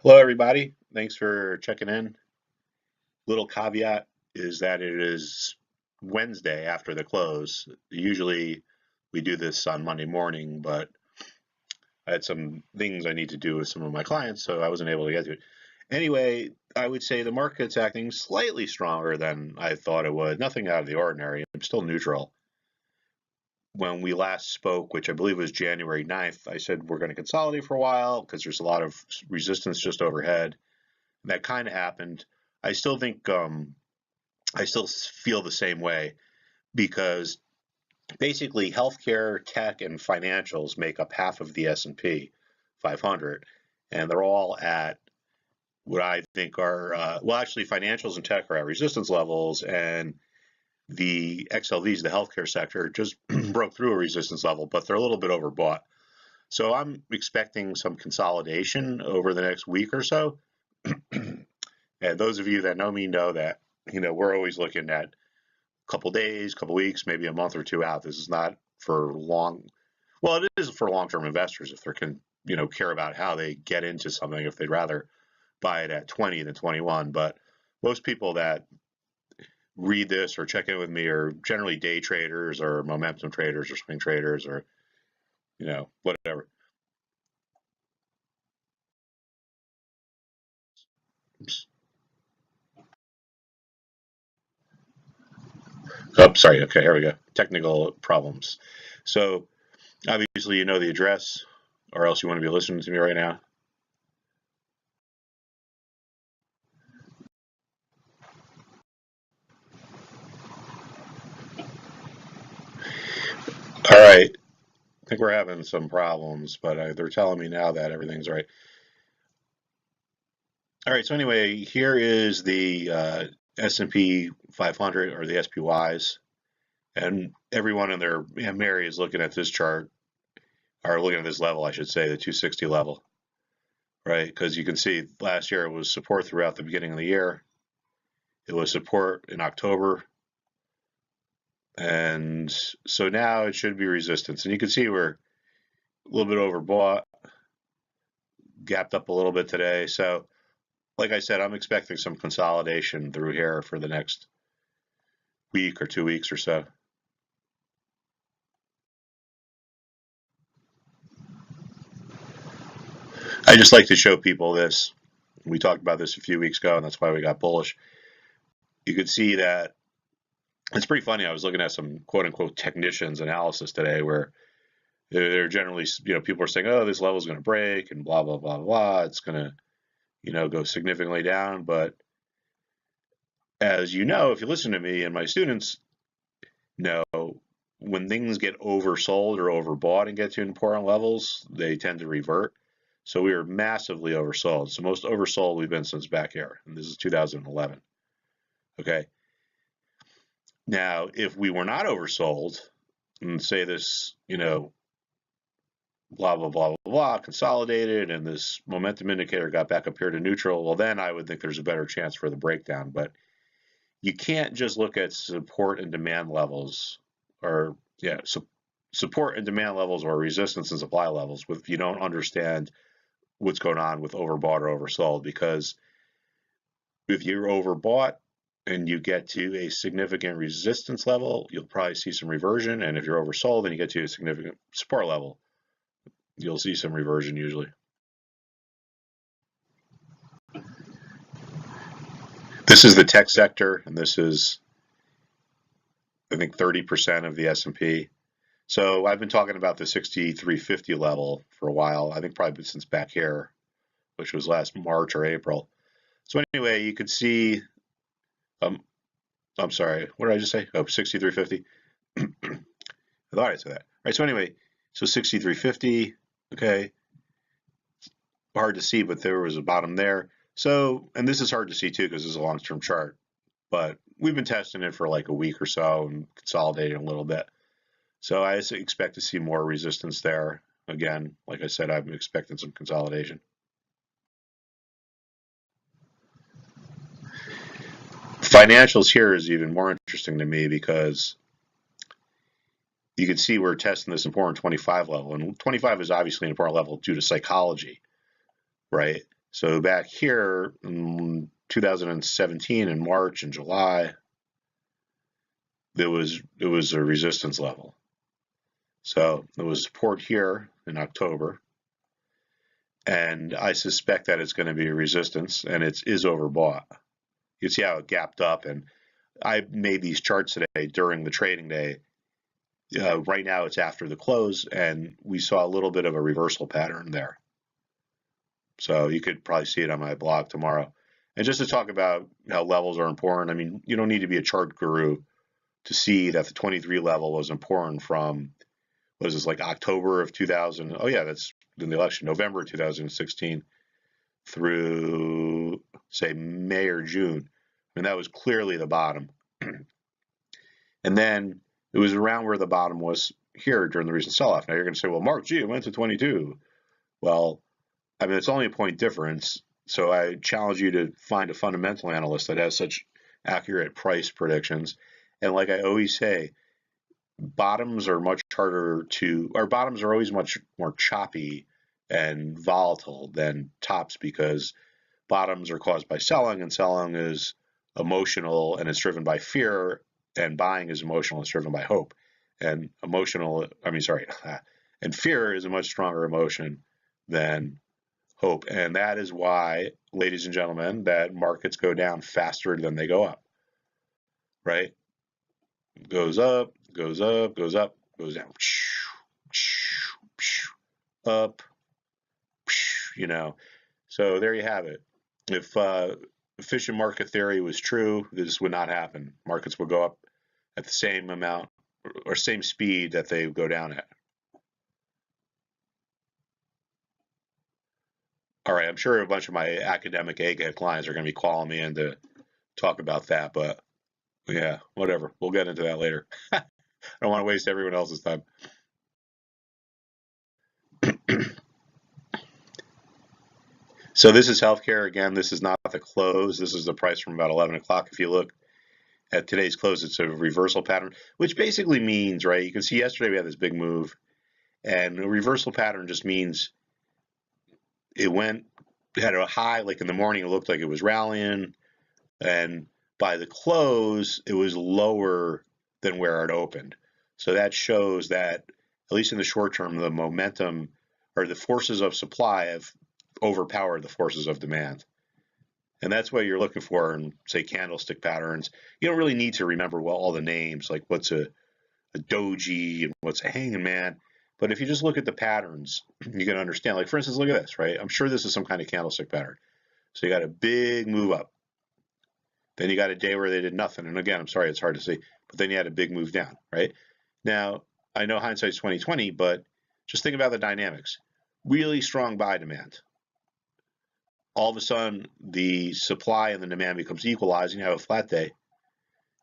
Hello, everybody. Thanks for checking in. Little caveat is that it is Wednesday after the close. Usually we do this on Monday morning, but I had some things I need to do with some of my clients, so I wasn't able to get to it. Anyway, I would say the market's acting slightly stronger than I thought it would. Nothing out of the ordinary. I'm still neutral. When we last spoke, which I believe was January 9th, I said we're going to consolidate for a while because there's a lot of resistance just overhead. And that kind of happened. I still think I still feel the same way because basically healthcare, tech, and financials make up half of the S&P 500, and they're all at what I think are well, actually, financials and tech are at resistance levels, and the XLVs, the healthcare sector, just broke through a resistance level, but they're a little bit overbought. So I'm expecting some consolidation over the next week or so. And those of you that know me know that we're always looking at couple days, couple weeks, maybe a month or two out. This is not for long. Well, it is for long-term investors if they can, care about how they get into something. If they'd rather buy it at 20 than 21, but most people that read this or check in with me are generally day traders or momentum traders or swing traders or whatever. Oops. Oh, sorry. Okay, here we go. Technical problems. So obviously you know the address, or else you want to be listening to me right now. All right. I think we're having some problems, but they're telling me now that everything's right. All right. So anyway, here is the S&P 500 or the SPYs, and everyone in their Mary is looking at this chart or looking at this level, I should say, the 260 level, right? Because you can see last year it was support throughout the beginning of the year. It was support in October, and so now it should be resistance. And you can see we're a little bit overbought, gapped up a little bit today. So like I said, I'm expecting some consolidation through here for the next week or 2 weeks or so. I just like to show people this. We talked about this a few weeks ago, and that's why we got bullish. You could see that it's pretty funny. I was looking at some quote unquote technicians analysis today where they're generally, people are saying, oh, this level is going to break and blah, blah, blah, blah. It's going to, go significantly down. But as you know, if you listen to me and my students know, when things get oversold or overbought and get to important levels, they tend to revert. So we were massively oversold. So most oversold we've been since back here, and this is 2011. Okay. Now, if we were not oversold, and say this, blah blah blah blah blah, consolidated, and this momentum indicator got back up here to neutral, well, then I would think there's a better chance for the breakdown. But you can't just look at support and demand levels, or support and demand levels or resistance and supply levels if you don't understand what's going on with overbought or oversold. Because if you're overbought and you get to a significant resistance level, you'll probably see some reversion. And if you're oversold and you get to a significant support level, you'll see some reversion usually. This is the tech sector, and this is, I think, 30% of the S&P. So I've been talking about the 6350 level for a while. I think probably since back here, which was last March or April. So anyway, you could see, I'm sorry, what did I just say? Oh, 6350. I thought I said that. All right, so anyway, so 6350, okay. Hard to see, but there was a bottom there. So, and this is hard to see too because this is a long-term chart, but we've been testing it for like a week or so and consolidating a little bit. So I expect to see more resistance there. Again, like I said, I'm expecting some consolidation. Financials here is even more interesting to me because you can see we're testing this important 25 level, and 25 is obviously an important level due to psychology, right? So back here in 2017 in March and July, it was a resistance level. So there was support here in October, and I suspect that it's going to be a resistance, and it is overbought. You see how it gapped up, and I made these charts today during the trading day. Right now it's after the close, and we saw a little bit of a reversal pattern there. So you could probably see it on my blog tomorrow. And just to talk about how levels are important, I mean, you don't need to be a chart guru to see that the 23 level was important from, what is this, like October of 2000? Oh yeah, that's in the election, November 2016 through, say, May or June. I mean, that was clearly the bottom. And then it was around where the bottom was here during the recent sell-off. Now you're going to say, well, Mark, gee, it went to 22. Well, I mean, it's only a point difference. So I challenge you to find a fundamental analyst that has such accurate price predictions. And like I always say, bottoms are much harder to, or bottoms are always much more choppy and volatile than tops, because bottoms are caused by selling, and selling is emotional and it's driven by fear, and buying is emotional and it's driven by hope. And and fear is a much stronger emotion than hope. And that is why, ladies and gentlemen, that markets go down faster than they go up, right? Goes up, goes up, goes up, goes down, up, So there you have it. If efficient market theory was true, this would not happen. Markets would go up at the same amount or same speed that they go down at. All right, I'm sure a bunch of my academic egghead clients are going to be calling me in to talk about that, but yeah, whatever. We'll get into that later. I don't want to waste everyone else's time. So this is healthcare. Again, this is not the close. This is the price from about 11 o'clock. If you look at today's close, it's a reversal pattern, which basically means, right, you can see yesterday we had this big move, and a reversal pattern just means it had a high, like in the morning, it looked like it was rallying, and by the close, it was lower than where it opened. So that shows that, at least in the short term, the momentum or the forces of supply have overpowered the forces of demand. And that's what you're looking for in, say, candlestick patterns. You don't really need to remember all the names, like what's a doji and what's a hanging man. But if you just look at the patterns, you can understand. Like, for instance, look at this, right? I'm sure this is some kind of candlestick pattern. So you got a big move up. Then you got a day where they did nothing. And again, I'm sorry, it's hard to see. But then you had a big move down, right? Now, I know hindsight's 20/20, but just think about the dynamics. Really strong buy demand. All of a sudden, the supply and the demand becomes equalized, and you have a flat day.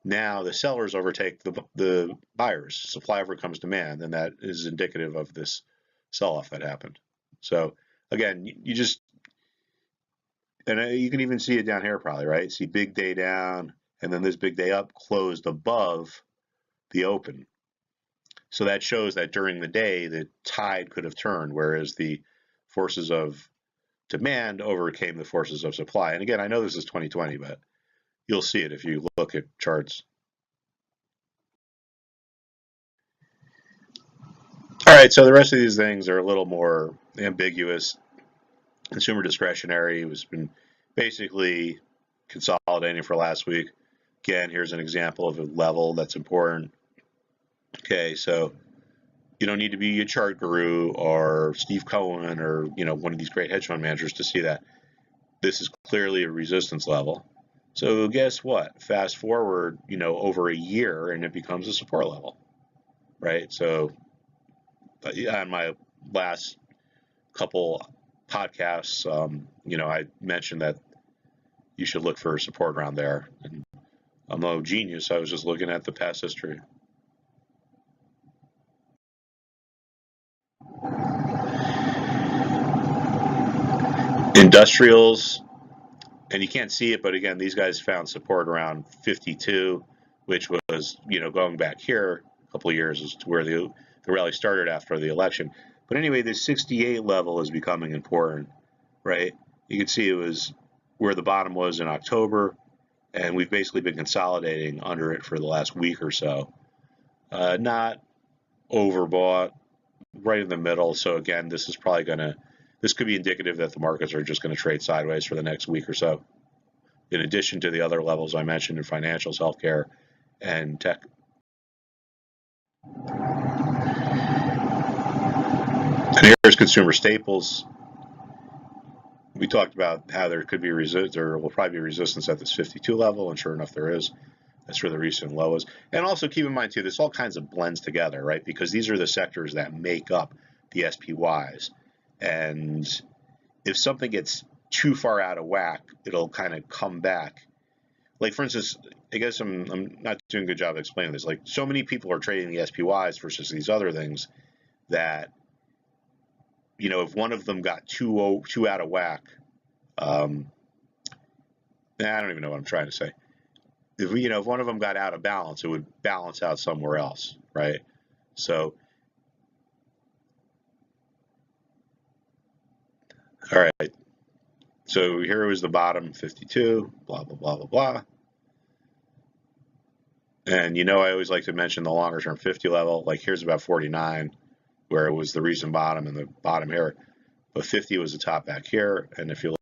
Now the sellers overtake the buyers. Supply overcomes demand, and that is indicative of this sell-off that happened. So again, you just, and you can even see it down here probably, right? See big day down, and then this big day up closed above the open. So that shows that during the day, the tide could have turned, whereas the forces of demand overcame the forces of supply. And again, I know this is 20/20, but you'll see it if you look at charts. All right, so the rest of these things are a little more ambiguous. Consumer discretionary has been basically consolidating for last week. Again, here's an example of a level that's important. Okay, so you don't need to be a chart guru or Steve Cohen or one of these great hedge fund managers to see that. This is clearly a resistance level. So guess what? Fast forward, over a year, and it becomes a support level, right? So on my last couple podcasts, I mentioned that you should look for support around there. And I'm no genius. I was just looking at the past history. Industrials, and you can't see it, but again, these guys found support around 52, which was, going back here a couple of years as to where the rally started after the election. But anyway, this 68 level is becoming important, right? You can see it was where the bottom was in October, and we've basically been consolidating under it for the last week or so. Not overbought, right in the middle. So again, this could be indicative that the markets are just going to trade sideways for the next week or so. In addition to the other levels I mentioned in financials, healthcare, and tech. And here's consumer staples. We talked about how there could be there will probably be resistance at this 52 level, and sure enough, there is. That's where the recent low is. And also keep in mind too, this all kinds of blends together, right? Because these are the sectors that make up the SPYs. And if something gets too far out of whack, it'll kind of come back. Like for instance, I guess I'm not doing a good job of explaining this. Like so many people are trading the SPYs versus these other things that, you know, if one of them got too out of whack, I don't even know what I'm trying to say. If one of them got out of balance, it would balance out somewhere else, right? So, all right. So here was the bottom, 52, blah, blah, blah, blah, blah. And I always like to mention the longer term 50 level. Like here's about 49, where it was the recent bottom and the bottom here. But 50 was the top back here. And if you look,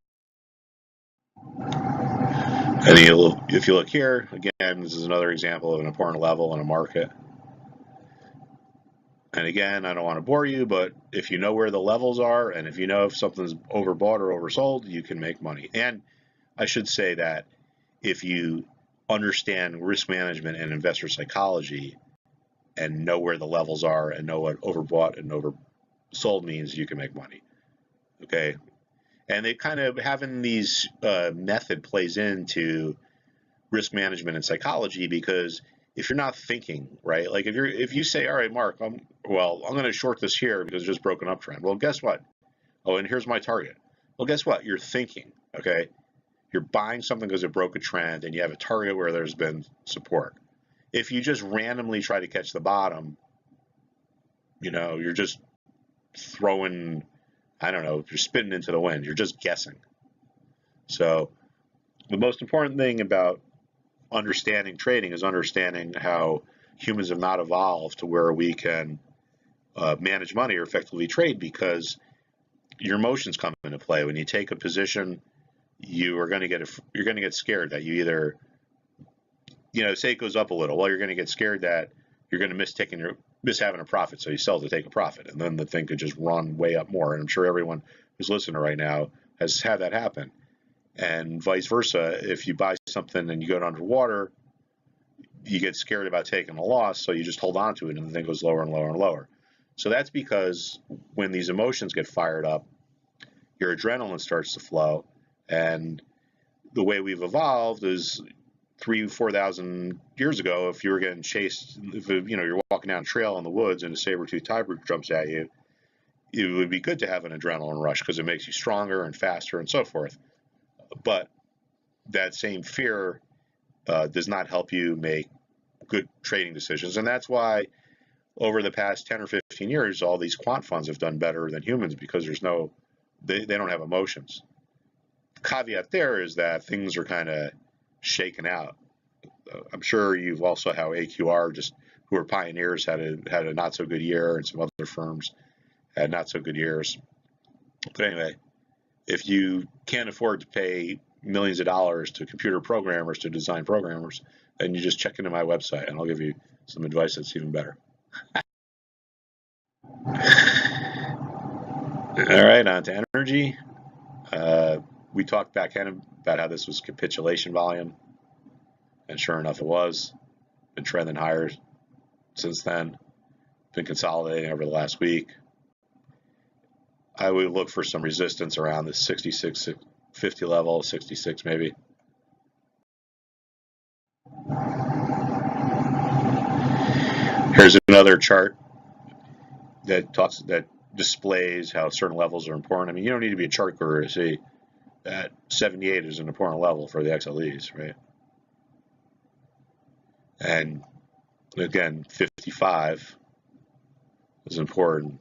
if you look here, again, this is another example of an important level in a market. And again, I don't want to bore you, but if you know where the levels are, and if you know if something's overbought or oversold, you can make money. And I should say that if you understand risk management and investor psychology and know where the levels are and know what overbought and oversold means, you can make money. Okay. And they kind of having these method plays into risk management and psychology, because if you're not thinking, right, like if you say, all right, Mark, I'm going to short this here because it's just broken uptrend. Well, guess what? Oh, and here's my target. Well, guess what? You're thinking, okay? You're buying something because it broke a trend and you have a target where there's been support. If you just randomly try to catch the bottom, you're just throwing, I don't know, you're spitting into the wind. You're just guessing. So the most important thing about understanding trading is understanding how humans have not evolved to where we can manage money or effectively trade, because your emotions come into play. When you take a position, you're going to get scared that you either, say it goes up a little. Well, you're going to get scared that you're going to miss having a profit, so you sell to take a profit, and then the thing could just run way up more. And I'm sure everyone who's listening right now has had that happen. And vice versa, if you buy something and you go underwater, you get scared about taking a loss, so you just hold on to it, and the thing goes lower and lower and lower. So that's because when these emotions get fired up, your adrenaline starts to flow. And the way we've evolved is 3,000-4,000 years ago, if you were getting chased, if you're walking down a trail in the woods and a saber-toothed tiger jumps at you, it would be good to have an adrenaline rush because it makes you stronger and faster and so forth. But that same fear does not help you make good trading decisions. And that's why over the past 10 or 15 years, all these quant funds have done better than humans, because they don't have emotions. The caveat there is that things are kind of shaken out. I'm sure you've also how AQR, who are pioneers, had a not so good year, and some other firms had not so good years. But anyway, if you can't afford to pay millions of dollars to computer programmers to design programmers, then you just check into my website and I'll give you some advice that's even better. All right, on to energy. We talked back end about how this was capitulation volume, and sure enough, it was. Been trending higher since then. Been consolidating over the last week. I would look for some resistance around the 66.50 level, 66 maybe. Here's another chart that displays how certain levels are important. I mean, you don't need to be a chart guru to see that 78 is an important level for the XLEs, right? And again, 55 is important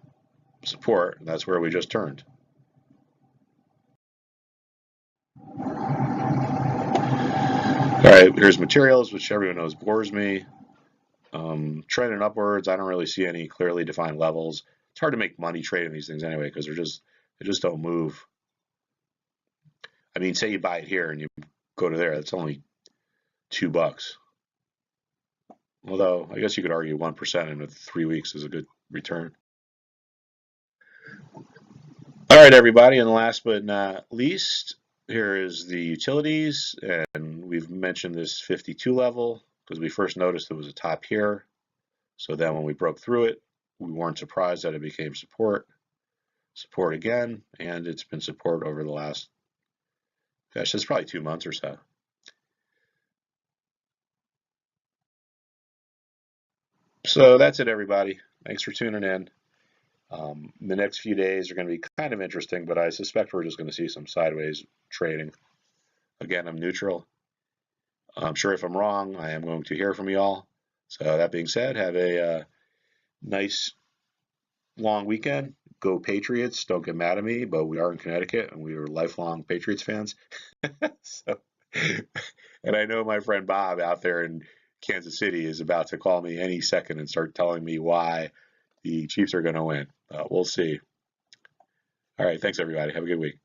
support, and that's where we just turned. All right, here's materials, which everyone knows bores me. Trending upwards, I don't really see any clearly defined levels. It's hard to make money trading these things anyway because they just don't move. I mean, say you buy it here and you go to there, that's only $2. Although I guess you could argue 1% in 3 weeks is a good return. All right, everybody, and last but not least, here is the utilities, and we've mentioned this 52 level because we first noticed there was a top here. So then when we broke through it, we weren't surprised that it became support again, and it's been support over the last, gosh, it's probably 2 months or so. So that's it, everybody. Thanks for tuning in. The next few days are going to be kind of interesting, but I suspect we're just going to see some sideways trading. Again, I'm neutral. I'm sure if I'm wrong, I am going to hear from you all. So that being said, have a nice long weekend. Go Patriots. Don't get mad at me, but we are in Connecticut and we are lifelong Patriots fans. So, and I know my friend Bob out there in Kansas City is about to call me any second and start telling me why the Chiefs are going to win. We'll see. All right. Thanks, everybody. Have a good week.